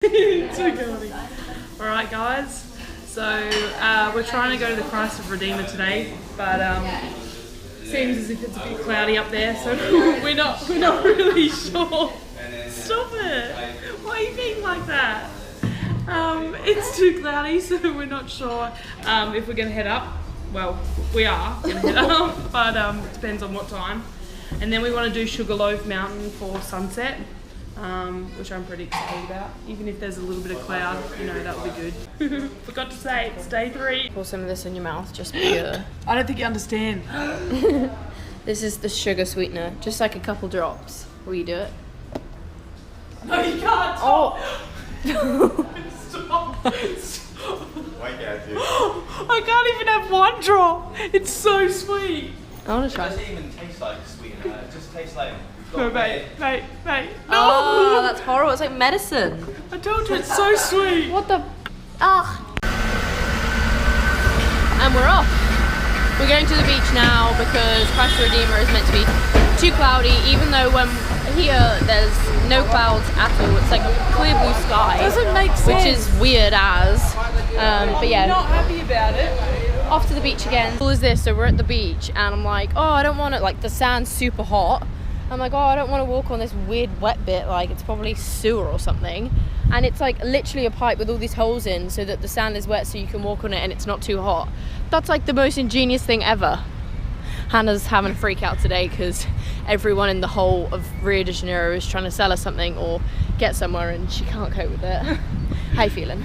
Too girly. Alright guys, so we're trying to go to the Christ of Redeemer today, but seems as if it's a bit cloudy up there, so we're not really sure. Stop it! Why are you being like that? It's too cloudy, so we're not sure if we're gonna head up. Well, we are gonna head up, but it depends on what time. And then we want to do Sugarloaf Mountain for sunset, which I'm pretty excited about. Even if there's a little bit of cloud, you know, that would be good. Forgot to say, it's day 3. Pour some of this in your mouth, just pure. I don't think you understand. This is the sugar sweetener, just like a couple drops. Will you do it? No, you can't. Oh. Stop. Why can't you? I can't even have 1 drop. It's so sweet. I want to try. It doesn't even taste like sweetener. It just tastes like. No, mate. No. Oh, that's horrible. It's like medicine. I told you, it's so sweet. What the? Ah. And we're off. We're going to the beach now because Christ the Redeemer is meant to be too cloudy, even though when here there's no clouds at all. It's like a clear blue sky. Doesn't make sense. Which is weird as. But yeah. I'm not happy about it. Off to the beach again. Cool as this, so we're at the beach and I'm like, oh, I don't want it, like the sand's super hot. I'm like, oh, I don't want to walk on this weird wet bit, like it's probably sewer or something. And it's like literally a pipe with all these holes in so that the sand is wet so you can walk on it and it's not too hot. That's like the most ingenious thing ever. Hannah's having a freak out today because everyone in the whole of Rio De Janeiro is trying to sell her something or get somewhere and she can't cope with it. How you feeling?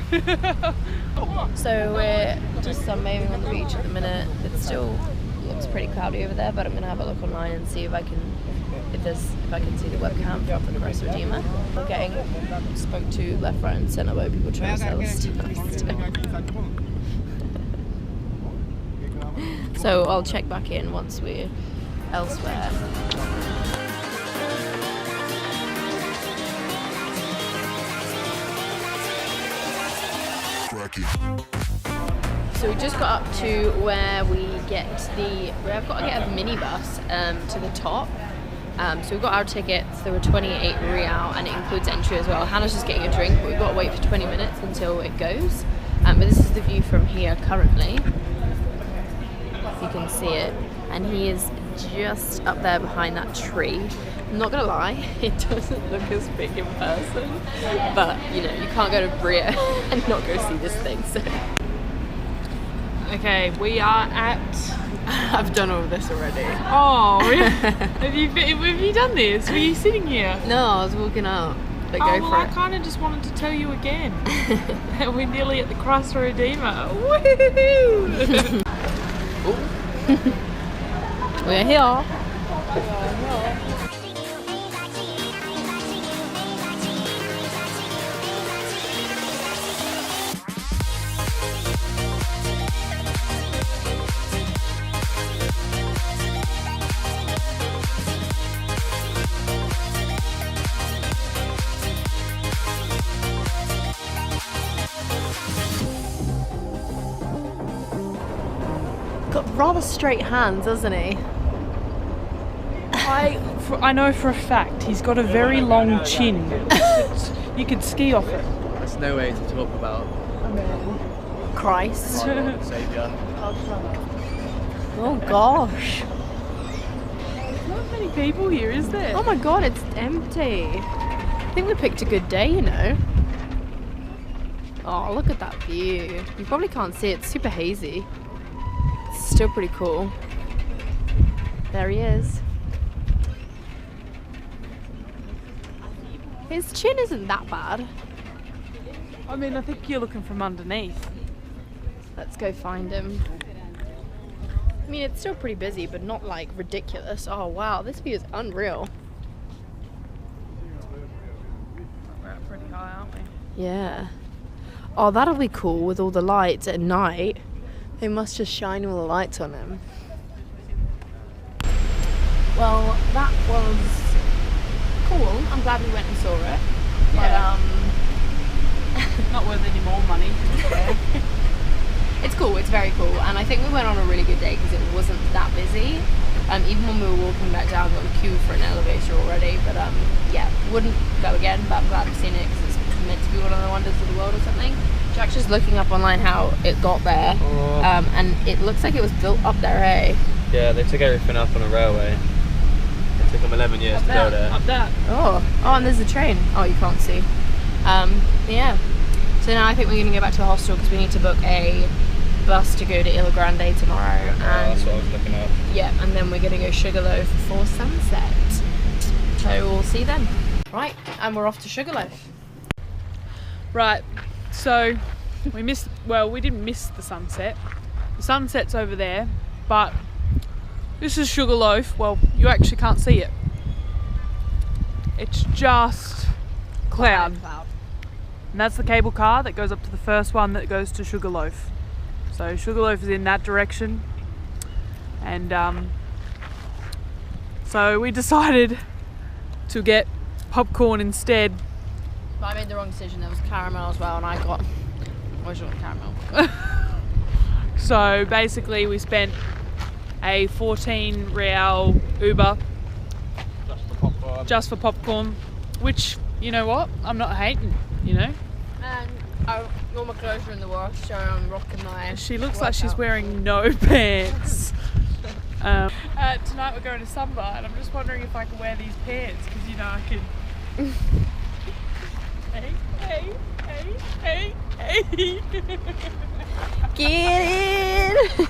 So we're just sunbathing on the beach at the minute. It still looks pretty cloudy over there, but I'm gonna have a look online and see if I can see the webcam from the Christ Redeemer. We're getting spoke to left, right, and centre by people trying to sell us stuff. So I'll check back in once we're elsewhere. So we just got up to where we've got to get a minibus to the top. So we've got our tickets. There were 28 real and it includes entry as well. Hannah's just getting a drink, but we've got to wait for 20 minutes until it goes. But this is the view from here currently. If you can see it. And he is just up there behind that tree. I'm not gonna lie, it doesn't look as big in person, but you know, you can't go to Rio and not go see this thing, so. Okay, we are at... I've done all of this already. Oh, really? have you done this? Were you sitting here? No, I was walking out. But oh, go well, for I it. kind of just wanted to tell you again that we're nearly at the Christ the Redeemer. Woohoo! We're here. Got rather straight hands, hasn't he? I know for a fact he's got a very long chin. You could ski off it. There's no way to talk about Christ. our Lord and Saviour. Oh gosh. There's not many people here, is there? Oh my god, it's empty. I think we picked a good day, you know. Oh, look at that view. You probably can't see it, it's super hazy. It's still pretty cool. There he is. His chin isn't that bad. I mean, I think you're looking from underneath. Let's go find him. I mean, it's still pretty busy, but not like ridiculous. Oh wow, this view is unreal. We're up pretty high, aren't we? Yeah. Oh, that'll be cool with all the lights at night. They must just shine all the lights on him. Well, that was cool. I'm glad we went and saw it. Yeah. But not worth any more money. it's cool. It's very cool, and I think we went on a really good day because it wasn't that busy. Even when we were walking back down, we were queued for an elevator already. But yeah, wouldn't go again. But I'm glad I've seen it because it's meant to be one of the wonders of the world or something. Jack's just looking up online how it got there, and it looks like it was built up there, eh? Yeah, they took everything up on a railway. It took them 11 years to build it. Up that. Oh, and there's a train. Oh, you can't see. Yeah. So now I think we're going to go back to the hostel because we need to book a bus to go to Il Grande tomorrow. And That's what I was looking at. yeah, and then we're going to go Sugarloaf for sunset. So we'll see you then. Right, and we're off to Sugarloaf. Right, so we didn't miss the sunset. The sunset's over there, but this is Sugarloaf. Well, you actually can't see it. It's just cloud. And that's the cable car that goes up to the first one that goes to Sugarloaf. So Sugarloaf is in that direction. And so we decided to get popcorn instead. But I made the wrong decision. There was caramel as well, and I always want caramel. So basically we spent a 14 real Uber just for popcorn, which, you know what, I'm not hating, you know. And all my clothes are in the wash, so I'm rocking my... She looks like she's wearing no pants. Tonight we're going to Samba, and I'm just wondering if I can wear these pants, because, you know, I can... Hey. Get in!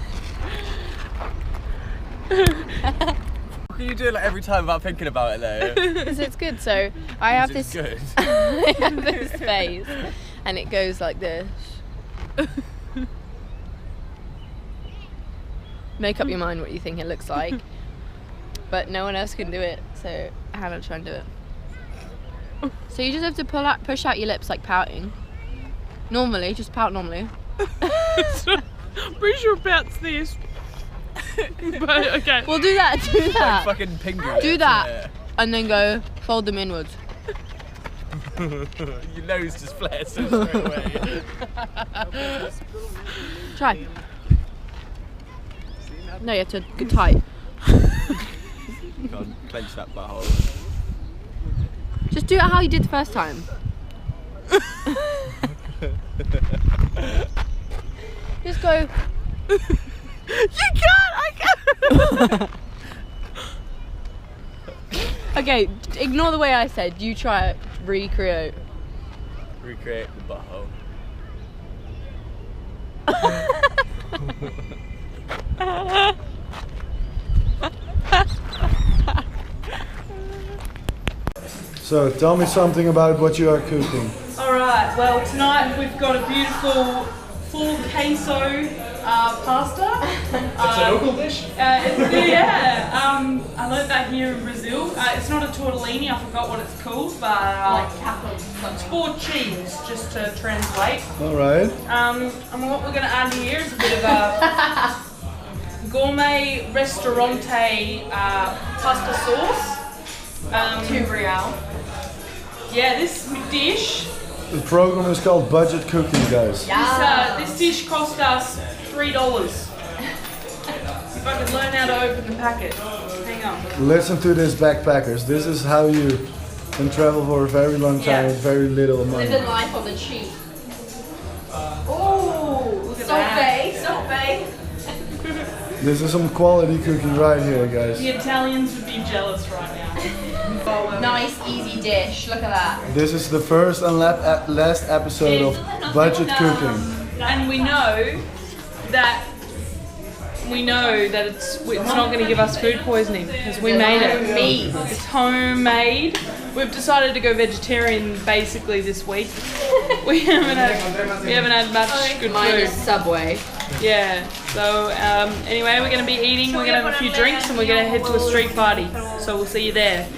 Can you do it like every time without thinking about it though? Because it's good. So I have It's this. good. I have this face, and it goes like this. Make up your mind what you think it looks like, but no one else can do it. So Hannah, try and do it. So you just have to push out your lips like pouting. Normally, just pout normally. I'm pretty sure about this. But okay. Well, do that. Do that. Like fucking penguin. Do that, and then go fold them inwards. Your nose just flares so straight away. Try. No, you have to go tight. God, clench that butthole. Just do it how you did the first time. Just go. You can't! I can't! Okay, ignore the way I said. You try it. Recreate. Recreate the butthole. So tell me something about what you are cooking. Alright, well tonight we've got a beautiful full queso pasta. It's a local dish? Yeah, I learned that here in Brazil. It's not a tortellini, I forgot what it's called, but it's for cheese, just to translate. Alright. And what we're going to add here is a bit of a gourmet restaurante pasta sauce. 2 real. Yeah, this dish. The program is called Budget Cooking, guys. This dish cost us $3. If I could learn how to open the packet. Hang on. Listen to this, backpackers. This is how you can travel for a very long time with very little money. Living life on the cheap. Oh, look at that. Sorbet. This is some quality cooking right here, guys. The Italians would be jealous right now. Nice, easy dish. Look at that. This is the first and last episode of Budget Cooking. And we know that it's not going to give us food poisoning because we made it. It's homemade. We've decided to go vegetarian basically this week. We haven't had much good Minus food. Subway. Yeah. So anyway, we're going to be eating. We're going to have a few drinks and we're going to head to a street party. So we'll see you there.